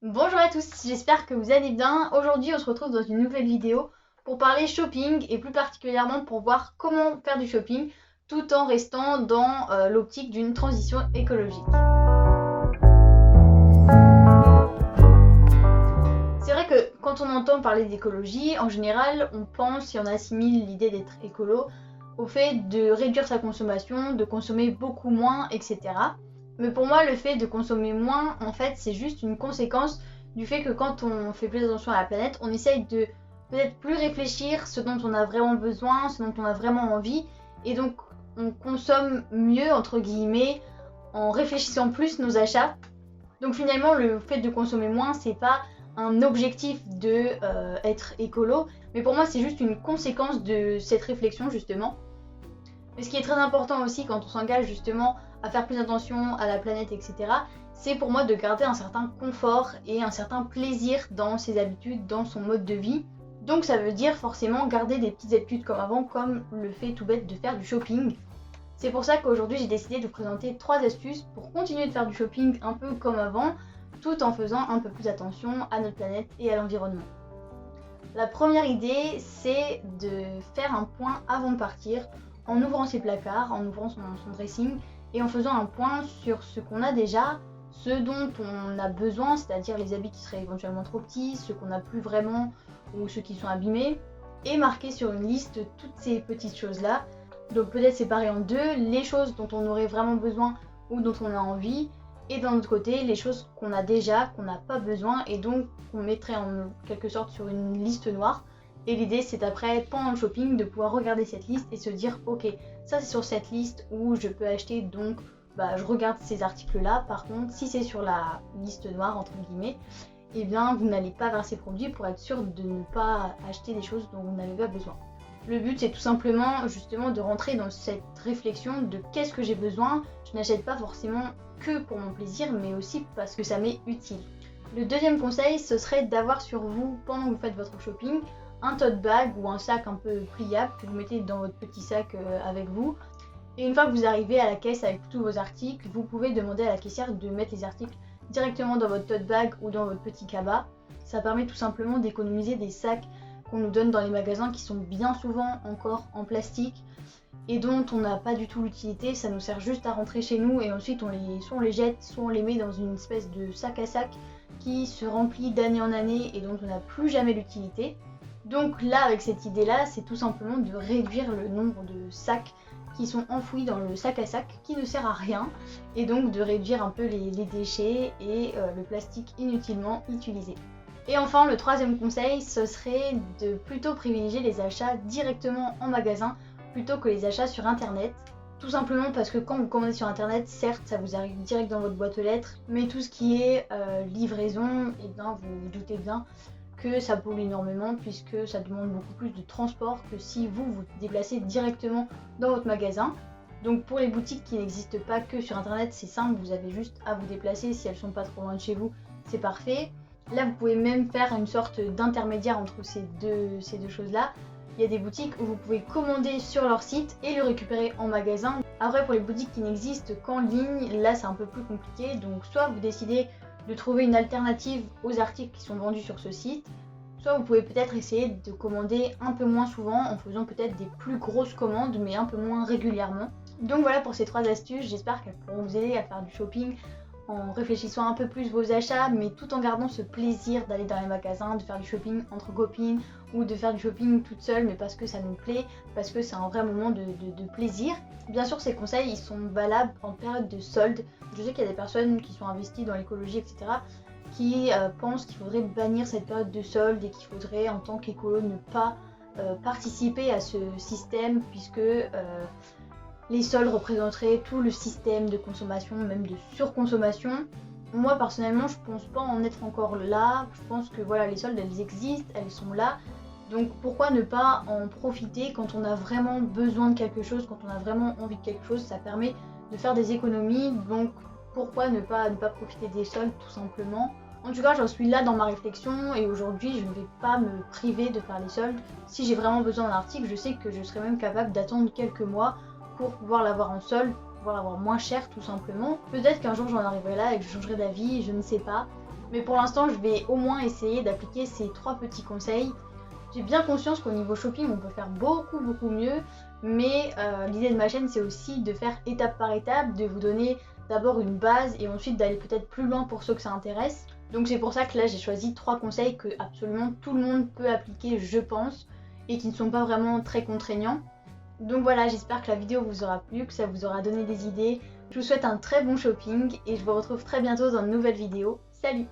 Bonjour à tous, j'espère que vous allez bien. Aujourd'hui on se retrouve dans une nouvelle vidéo pour parler shopping et plus particulièrement pour voir comment faire du shopping tout en restant dans l'optique d'une transition écologique. C'est vrai que quand on entend parler d'écologie, en général on pense et on assimile l'idée d'être écolo au fait de réduire sa consommation, de consommer beaucoup moins, etc. Mais pour moi, le fait de consommer moins, en fait, c'est juste une conséquence du fait que quand on fait plus attention à la planète, on essaye de peut-être plus réfléchir ce dont on a vraiment besoin, ce dont on a vraiment envie, et donc on consomme mieux, entre guillemets, en réfléchissant plus nos achats. Donc finalement, le fait de consommer moins, c'est pas un objectif de être écolo, mais pour moi, c'est juste une conséquence de cette réflexion, justement. Mais ce qui est très important aussi quand on s'engage justement à faire plus attention à la planète, etc., c'est pour moi de garder un certain confort et un certain plaisir dans ses habitudes, dans son mode de vie. Donc ça veut dire forcément garder des petites habitudes comme avant, comme le fait tout bête de faire du shopping. C'est pour ça qu'aujourd'hui j'ai décidé de vous présenter 3 astuces pour continuer de faire du shopping un peu comme avant, tout en faisant un peu plus attention à notre planète et à l'environnement. La première idée, c'est de faire un point avant de partir, en ouvrant ses placards, en ouvrant son dressing et en faisant un point sur ce qu'on a déjà, ce dont on a besoin, c'est-à-dire les habits qui seraient éventuellement trop petits, ceux qu'on n'a plus vraiment ou ceux qui sont abîmés, et marquer sur une liste toutes ces petites choses-là. Donc peut-être séparer en deux, les choses dont on aurait vraiment besoin ou dont on a envie, et d'un autre côté, les choses qu'on a déjà, qu'on n'a pas besoin, et donc qu'on mettrait en quelque sorte sur une liste noire. Et l'idée, c'est après, pendant le shopping, de pouvoir regarder cette liste et se dire ok, ça c'est sur cette liste où je peux acheter, donc je regarde ces articles-là. Par contre, si c'est sur la liste noire, entre guillemets, eh bien, vous n'allez pas vers ces produits pour être sûr de ne pas acheter des choses dont vous n'avez pas besoin. Le but, c'est tout simplement justement de rentrer dans cette réflexion de qu'est-ce que j'ai besoin. Je n'achète pas forcément que pour mon plaisir, mais aussi parce que ça m'est utile. Le deuxième conseil, ce serait d'avoir sur vous, pendant que vous faites votre shopping, un tote bag ou un sac un peu pliable que vous mettez dans votre petit sac avec vous. Et une fois que vous arrivez à la caisse avec tous vos articles, vous pouvez demander à la caissière de mettre les articles directement dans votre tote bag ou dans votre petit cabas. Ça permet tout simplement d'économiser des sacs qu'on nous donne dans les magasins qui sont bien souvent encore en plastique et dont on n'a pas du tout l'utilité. Ça nous sert juste à rentrer chez nous et ensuite soit on les jette, soit on les met dans une espèce de sac à sac qui se remplit d'année en année et dont on n'a plus jamais l'utilité. Donc là, avec cette idée-là, c'est tout simplement de réduire le nombre de sacs qui sont enfouis dans le sac à sac qui ne sert à rien, et donc de réduire un peu les déchets et le plastique inutilement utilisé. Et enfin, le troisième conseil, ce serait de plutôt privilégier les achats directement en magasin plutôt que les achats sur internet. Tout simplement parce que quand vous commandez sur internet, certes ça vous arrive direct dans votre boîte aux lettres, mais tout ce qui est livraison, et bien vous vous doutez bien que ça pollue énormément puisque ça demande beaucoup plus de transport que si vous vous déplacez directement dans votre magasin. Donc pour les boutiques qui n'existent pas que sur internet, c'est simple, vous avez juste à vous déplacer, si elles sont pas trop loin de chez vous, c'est parfait. Là vous pouvez même faire une sorte d'intermédiaire entre ces deux choses-là. Il y a des boutiques où vous pouvez commander sur leur site et le récupérer en magasin. Après pour les boutiques qui n'existent qu'en ligne, là c'est un peu plus compliqué, donc soit vous décidez de trouver une alternative aux articles qui sont vendus sur ce site, soit vous pouvez peut-être essayer de commander un peu moins souvent en faisant peut-être des plus grosses commandes mais un peu moins régulièrement. Donc voilà pour ces 3 astuces, j'espère qu'elles pourront vous aider à faire du shopping en réfléchissant un peu plus vos achats, mais tout en gardant ce plaisir d'aller dans les magasins, de faire du shopping entre copines ou de faire du shopping toute seule, mais parce que ça nous plaît, parce que c'est un vrai moment de plaisir. Bien sûr, ces conseils ils sont valables en période de solde. Je sais qu'il y a des personnes qui sont investies dans l'écologie, etc., qui pensent qu'il faudrait bannir cette période de solde et qu'il faudrait en tant qu'écolo ne pas participer à ce système puisque les soldes représenteraient tout le système de consommation, même de surconsommation. Moi personnellement je pense pas en être encore là, je pense que voilà, les soldes elles existent, elles sont là, donc pourquoi ne pas en profiter quand on a vraiment besoin de quelque chose, quand on a vraiment envie de quelque chose, ça permet de faire des économies, donc pourquoi ne pas profiter des soldes tout simplement. En tout cas j'en suis là dans ma réflexion et aujourd'hui je ne vais pas me priver de faire les soldes. Si j'ai vraiment besoin d'un article, je sais que je serai même capable d'attendre quelques mois pour pouvoir l'avoir en solde, pouvoir l'avoir moins cher tout simplement. Peut-être qu'un jour j'en arriverai là et que je changerai d'avis, je ne sais pas. Mais pour l'instant, je vais au moins essayer d'appliquer ces 3 petits conseils. J'ai bien conscience qu'au niveau shopping, on peut faire beaucoup mieux, mais l'idée de ma chaîne, c'est aussi de faire étape par étape, de vous donner d'abord une base et ensuite d'aller peut-être plus loin pour ceux que ça intéresse. Donc c'est pour ça que là, j'ai choisi 3 conseils que absolument tout le monde peut appliquer, je pense, et qui ne sont pas vraiment très contraignants. Donc voilà, j'espère que la vidéo vous aura plu, que ça vous aura donné des idées. Je vous souhaite un très bon shopping et je vous retrouve très bientôt dans une nouvelle vidéo. Salut!